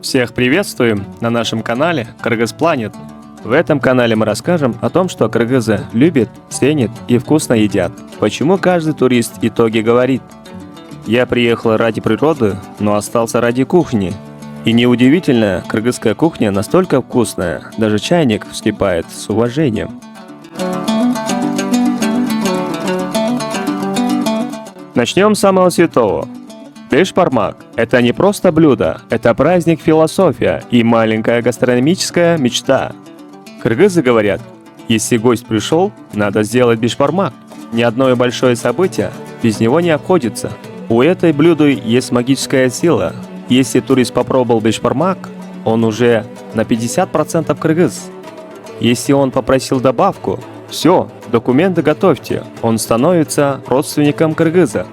Всех приветствуем на нашем канале Кыргыз Planet. В этом канале мы расскажем о том, что кыргызы любят, ценят и вкусно едят. Почему каждый турист в итоге говорит: «Я приехал ради природы, но остался ради кухни». И неудивительно, кыргызская кухня настолько вкусная, даже чайник вскипает с уважением. Начнем с самого святого. Бешбармак – это не просто блюдо, это праздник, философия и маленькая гастрономическая мечта. Кыргызы говорят: если гость пришел, надо сделать бешбармак. Ни одно большое событие без него не обходится. У этой блюда есть магическая сила. Если турист попробовал бешбармак, он уже на 50% кыргыз. Если он попросил добавку, все, документы готовьте, он становится родственником кыргыза.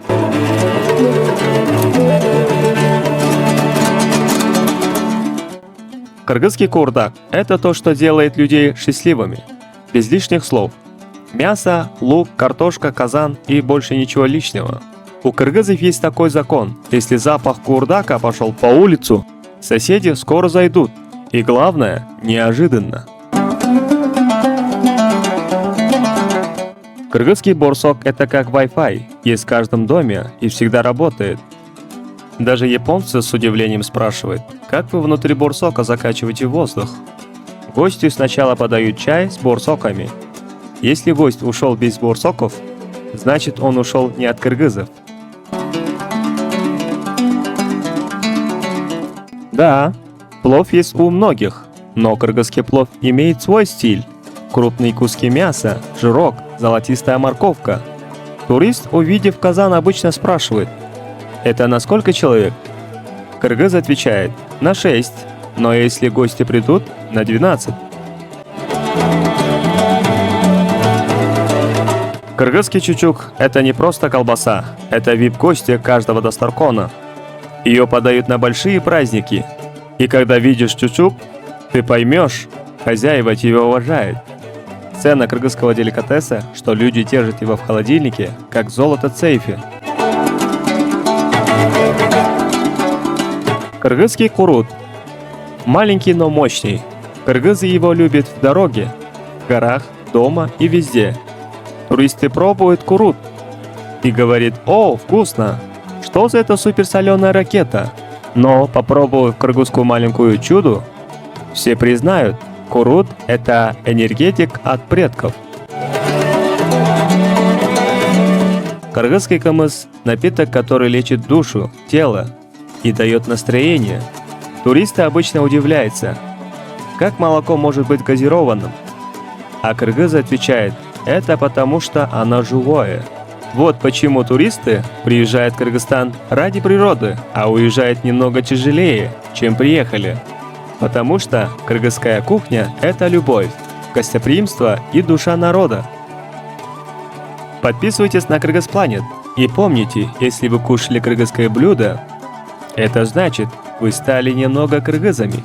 Кыргызский курдак – это то, что делает людей счастливыми. Без лишних слов. Мясо, лук, картошка, казан и больше ничего лишнего. У кыргызов есть такой закон: если запах курдака пошел по улицу, соседи скоро зайдут. И главное, неожиданно. Кыргызский борсок – это как Wi-Fi, есть в каждом доме и всегда работает. Даже японцы с удивлением спрашивают: как вы внутри борсока закачиваете воздух? Гостю сначала подают чай с борсоками. Если гость ушел без борсоков, значит он ушел не от кыргызов. Да, плов есть у многих, но кыргызский плов имеет свой стиль. Крупные куски мяса, жирок, золотистая морковка. Турист, увидев казан, обычно спрашивает: это на сколько человек? Кыргыз отвечает: на 6, но если гости придут, на 12. Кыргызский чучук – это не просто колбаса, это вип-гости каждого дастаркана. Ее подают на большие праздники. И когда видишь чучук, ты поймешь, хозяева тебя уважают. Цена кыргызского деликатеса, что люди держат его в холодильнике, как золото в сейфе. Кыргызский курут. Маленький, но мощный. Кыргызы его любят в дороге, в горах, дома и везде. Туристы пробуют курут и говорят: «О, вкусно! Что за это суперсоленая ракета?» Но, попробовав кыргызскую маленькую чуду, все признают: курут – это энергетик от предков. Кыргызский кымыз – напиток, который лечит душу, тело и дает настроение. Туристы обычно удивляются, как молоко может быть газированным. А кыргызы отвечают: это потому что оно живое. Вот почему туристы приезжают в Кыргызстан ради природы, а уезжают немного тяжелее, чем приехали. Потому что кыргызская кухня – это любовь, гостеприимство и душа народа. Подписывайтесь на Кыргыз Planet и помните, если вы кушали кыргызское блюдо, это значит, вы стали немного кыргызами.